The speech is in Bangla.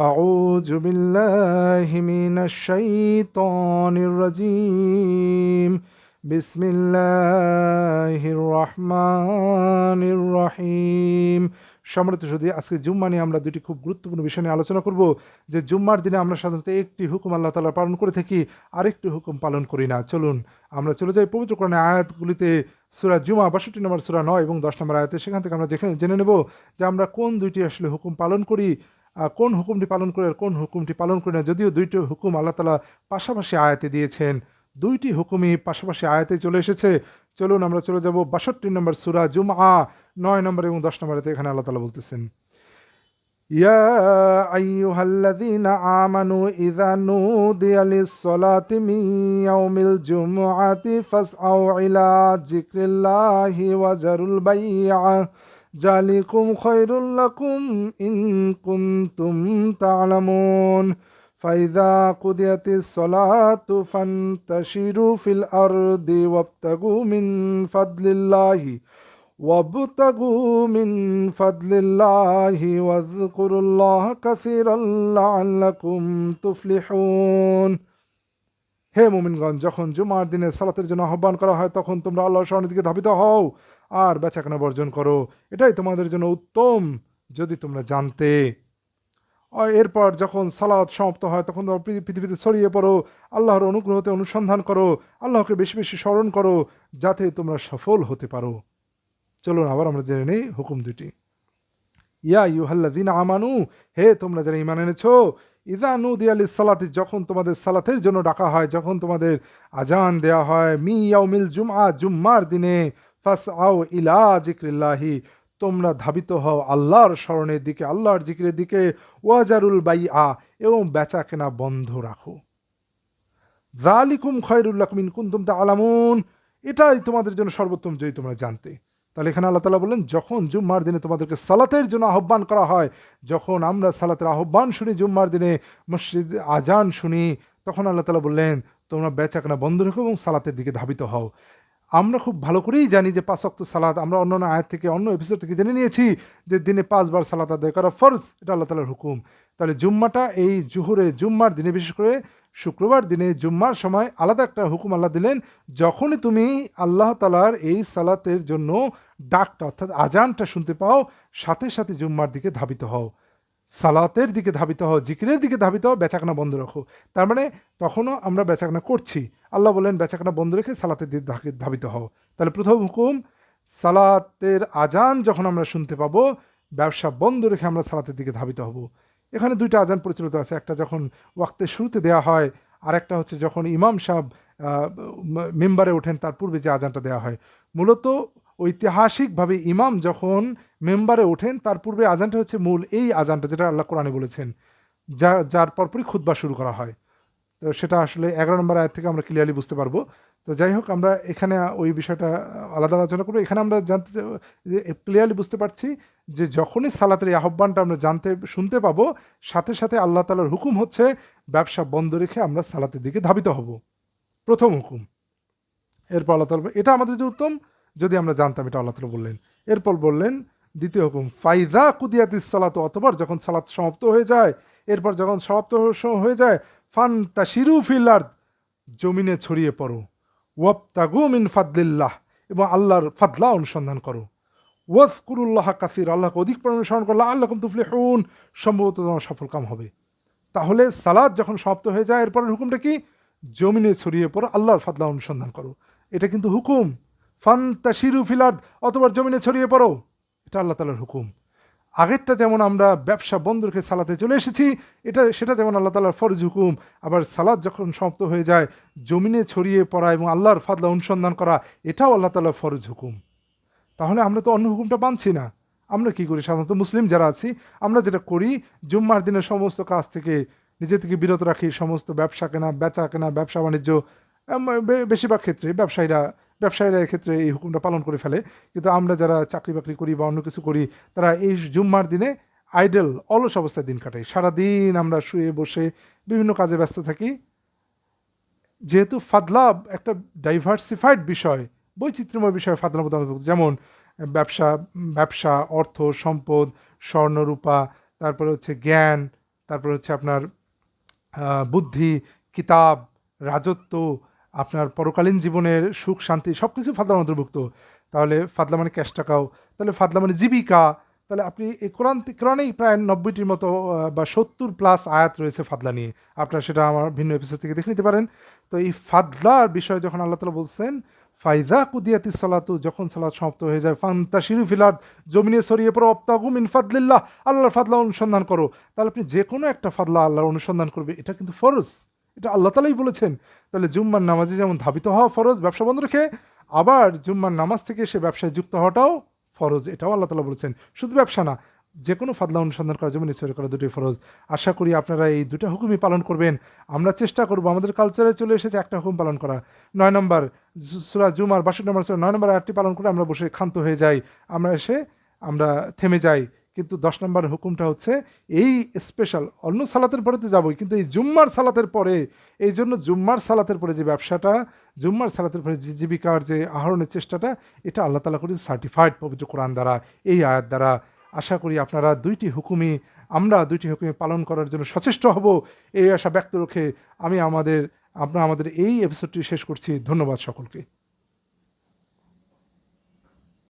أعوذ بالله من الشيطان الرجيم بسم الله الرحمن الرحيم। সম্মানিত সুধী, আজকে জুম্মা নিয়ে আমরা দুটি খুব গুরুত্বপূর্ণ বিষয় নিয়ে আলোচনা করব। যে জুম্মার দিনে আমরা সাধারণত একটি হুকুম আল্লাহ তাআলা পালন করে থাকি, আরেকটি হুকুম পালন করি না। চলুন আমরা চলে যাই পবিত্র কোরআনের আয়াতগুলিতে। সূরা জুমা 62 নম্বর সূরা 9 এবং 10 নম্বর আয়াতে। সেখান থেকে আমরা জেনে নেব যে আমরা কোন দুইটি আসলে হুকুম পালন করি, কোন হুকুমটি পালন করে আর কোন হুকুমটি পালন করি না। যদিও দুইটি হুকুম আল্লাহ তাআলা পাশাপাশি আয়াতে দিয়েছেন, দুইটি হুকুমই পাশাপাশি আয়াতে চলে এসেছে। চলুন আমরা চলে যাব 62 নম্বর সূরা জুমআ 9 নম্বর এবং 10 নম্বর আয়াতে। এখানে আল্লাহ তাআলা বলতেছেন, ইয়া আইয়ুহাল্লাযীনা আমানু ইযা নুদিয়া লিস-সালাতি মিন ইয়াউমিল জুমআতি ফাসআউ ইলা যিকরিল্লাহি ওয়া যারুল বাই'a যালিকুম খায়রুল লাকুম ইন কুনতুম তা'লামুন ফাইযা কুদিয়াতিস সালাতু ফান্তাশিরু ফিল আরদি ওয়াবতাগু মিন ফাদলিল্লাহি ওয়াযকুরুল্লাহা কাসীরান লাআল্লাকুম তুফলিহুন। হে মুমিনগণ, যখন জুমার দিনে সালাতের জন্য আহ্বান করা হয় তখন তোমরা আল্লাহর স্মরণের দিকে ধাবিত হও আর বেচাকেনা বর্জন করো, এটাই তোমাদের জন্য উত্তম যদি তোমরা জানতে। এরপর যখন সালাত সমাপ্ত হয় তখন তোমরা পৃথিবীতে ছড়িয়ে পড়ো, আল্লাহর অনুগ্রহতে অনুসন্ধান করো, আল্লাহকে বেশি বেশি স্মরণ করো যাতে তোমরা সফল হতে পারো। চলুন আবার আমরা জেনে নেই হুকুম দুটি। ইয়া আইয়ুহাল্লাযীনা আমানু, হে তোমরা যারা ঈমান এনেছো, ইযা নুদিয়া লিস-সালাতি, যখন তোমাদের সালাতের জন্য ডাকা হয়, যখন তোমাদের আজান দেয়া হয়, মিন ইয়াউমিল জুমআ, জুম্মার দিনে, ফাসআউ ইলা যিকরিল্লাহি, তোমরা ধাবিত হও আল্লাহর স্মরণের দিকে, আল্লাহর জিকিরের দিকে, ওয়াজারুল বাইআ, এবং বেচা কেনা বন্ধ রাখো। যালিকুম খায়রুল লাকুম ইন কুনতুম তা'লামুন, এটাই তোমাদের জন্য সর্বোত্তম যদি তোমরা জানতে। তাহলে এখানে আল্লাহ তাআলা বললেন, যখন জুম্মার দিনে তোমাদেরকে সালাতের জন্য আহ্বান করা হয়, যখন আমরা সালাতের আহ্বান শুনি, জুম্মার দিনে মসজিদ আজান শুনি, তখন আল্লাহ তাআলা বললেন তোমরা বেচাকেনা বন্ধ রেখো এবং সালাতের দিকে ধাবিত হও। আমরা খুব ভালো করেই জানি যে 5 ওয়াক্ত সালাত, আমরা অন্যান্য আয়াত থেকে, অন্য এপিসোড থেকে জেনে নিয়েছি যে দিনে 5 বার সালাত আদায় করা ফরজ, এটা আল্লাহ তাআলার হুকুম। তাহলে জুম্মাটা এই জোহরে, জুম্মার দিনে, বিশেষ করে শুক্রবার দিনে জুম্মার সময় আলাদা একটা হুকুম আল্লাহ দিলেন। যখনই তুমি আল্লাহ তাআলার এই সালাতের জন্য ডাকটা অর্থাৎ আজানটা শুনতে পাও, সাথে সাথে জুম্মার দিকে ধাবিত হও, সালাতের দিকে ধাবিত হও, জিকিরের দিকে ধাবিত হও, বেচাকেনা বন্ধ রাখো। তার মানে তখনও আমরা বেচাকেনা করছি, আল্লাহ বলেন বেচাকেনা বন্ধ রেখে সালাতের দিকে ধাবিত হও। তাহলে প্রথম হুকুম, সালাতের আজান যখন আমরা শুনতে পাবো, ব্যবসা বন্ধ রেখে আমরা সালাতের দিকে ধাবিত হব। এখানে দুইটা আজান প্রচলিত আছে, একটা যখন ওয়াক্তের শুরুতে দেয়া হয়, আর একটা হচ্ছে যখন ইমাম সাহেব মেম্বারে ওঠেন তার পূর্বে যে আজানটা দেওয়া হয়। মূলত ঐতিহাসিকভাবে ইমাম যখন মেম্বারে ওঠেন তার পূর্বে আজানটা হচ্ছে মূল এই আজানটা, যেটা আল্লাহ কোরআনে বলেছেন, যার পরপরই খুতবা শুরু করা হয়। তো সেটা আসলে 11 নম্বর আয়াত থেকে আমরা ক্লিয়ারলি বুঝতে পারবো। তো যাই হোক, আমরা এখানে ওই বিষয়টা আলাদা আলোচনা করবো। এখানে আমরা জানতে ক্লিয়ারলি বুঝতে পারছি যে যখনই সালাতের এই আহ্বানটা আমরা শুনতে পাবো, সাথে সাথে আল্লাহ তাআলার হুকুম হচ্ছে ব্যবসা বন্ধ রেখে আমরা সালাতের দিকে ধাবিত হব, প্রথম হুকুম। এরপর আল্লাহ তাআলা, এটা আমাদের যে উত্তম যদি আমরা জানতাম, এটা আল্লাহ তাআলা বললেন। এরপর বললেন দ্বিতীয় হুকুম, ফাইজা কুদিয়াতিস সালাতু, অতঃপর যখন সালাত সমাপ্ত হয়ে যায়, এরপর যখন সমাপ্ত হয়ে যায়, ফান্তাশিরু ফিল আরদ, জমিনে ছড়িয়ে পড়ো, ওয়াবতাগু মিন ফাদলিল্লাহ, এবং আল্লাহর ফাদলা অনুসন্ধান করো, ওয়াজকুরুল্লাহা কাসীরা, আল্লাহকে অধিক পরিমাণে স্মরণ করো, লাআল্লাকুম তুফলিহুন, সম্ভবত তোমার সফল কাম হবে। তাহলে সালাত যখন সমাপ্ত হয়ে যায়, এরপরের হুকুমটা কি? জমিনে ছড়িয়ে পড়ো, আল্লাহর ফাদলা অনুসন্ধান করো। এটা কিন্তু হুকুম। ফান্তাশিরু ফিল আরদ, অথবা জমিনে ছড়িয়ে পড়ো, এটা আল্লাহ তাআলার হুকুম। আগেরটা যেমন আমরা ব্যবসা বন্ধ রেখে সালাতে চলে এসেছি, সেটা যেমন আল্লাহ তাআলার ফরজ হুকুম, আবার সালাত যখন সমাপ্ত হয়ে যায় জমিনে ছড়িয়ে পড়া এবং আল্লাহর ফাদলা অনুসন্ধান করা, এটাও আল্লাহ তাআলার ফরজ হুকুম। তাহলে আমরা তো অন্য হুকুমটা মানছি না। আমরা কি করি? সাধারণত মুসলিম যারা আছি, আমরা যেটা করি, জুম্মার দিনের সমস্ত কাজ থেকে নিজে থেকে বিরত রাখি, সমস্ত ব্যবসা কেনা, বেচা কেনা, ব্যবসা বাণিজ্য, বেশিরভাগ ক্ষেত্রে ব্যবসায়ীরা এক্ষেত্রে এই হুকুমটা পালন করে ফেলে। কিন্তু আমরা যারা চাকরি বাকরি করি বা অন্য কিছু করি, তারা এই জুম্মার দিনে আইডল, অলস অবস্থায় দিন কাটাই। সারাদিন আমরা শুয়ে বসে বিভিন্ন কাজে ব্যস্ত থাকি। যেহেতু ফাদলা একটা ডাইভার্সিফাইড বিষয়, বৈচিত্র্যময় বিষয়, ফাদলার মধ্যে যেমন ব্যবসা, অর্থ সম্পদ, স্বর্ণরূপা, তারপরে হচ্ছে জ্ঞান, তারপর হচ্ছে আপনার বুদ্ধি, কিতাব, রাজত্ব, আপনার পরকালীন জীবনের সুখ শান্তি সব কিছু ফাদলার অন্তর্ভুক্ত। তাহলে ফাদলা মানে ক্যাশ টাকাও, তাহলে ফাদলা মানে জীবিকা। তাহলে আপনি এই কোরআনেই প্রায় 90টির মতো বা 70+ আয়াত রয়েছে ফাদলা নিয়ে। আপনারা সেটা আমার ভিন্ন এপিসোড থেকে দেখে নিতে পারেন। তো এই ফাদলার বিষয়ে যখন আল্লাহ তাআলা বলছেন, ফাইজা কুদিয়াতিস সালাতু, যখন সালাত সমাপ্ত হয়ে যায়, ফান্তাশিরু ফিল আরদ, জমিনে ছড়িয়ে পড়ো, ওয়াবতাগু মিন ফাদলিল্লাহ, আল্লাহর ফাদলা অনুসন্ধান করো। তাহলে আপনি যে কোনো একটা ফাদলা আল্লাহর অনুসন্ধান করবে, এটা কিন্তু ফরজ, এটা আল্লাহ তালাই বলেছেন। তাহলে জুম্মার নামাজে যেমন ধাবিত হওয়া ফরজ ব্যবসা বন্ধ রেখে, আবার জুম্মার নামাজ থেকে সে ব্যবসায় যুক্ত হওয়াটাও ফরজ, এটাও আল্লাহ তালা বলেছেন। শুধু ব্যবসা না, যে কোনো ফাদলা অনুসন্ধান করা, জমি নিশ্চয় করা, দুটোই ফরজ। আশা করি আপনারা এই দুটো হুকুমই পালন করবেন। আমরা চেষ্টা করব, আমাদের কালচারে চলে এসেছে একটা হুকুম পালন করা। 9 নম্বর সূরা জুমার 62 নম্বর সূরা 9 নম্বর আয়াতটি পালন করে আমরা বসে ক্ষান্ত হয়ে যাই, আমরা থেমে যাই। কিন্তু 10 নম্বর হুকুমটা হচ্ছে এই স্পেশাল, অন্য সালাতের পরে তো যাবোই, কিন্তু এই জুম্মার সালাতের পরে, এই জন্য জুম্মার সালাতের পরে যে ব্যবসাটা, জুম্মার সালাতের পরে যে জীবিকার যে আহরণের চেষ্টাটা, এটা আল্লাহ তাআলা করেছে সার্টিফাইড পবিত্র কোরআন দ্বারা, এই আয়াত দ্বারা। আশা করি আপনারা আমরা দুইটি হুকুমই পালন করার জন্য সচেষ্ট হব, এই আশা ব্যক্ত রেখে আমরা আমাদের এই এপিসোডটি শেষ করছি। ধন্যবাদ সকলকে।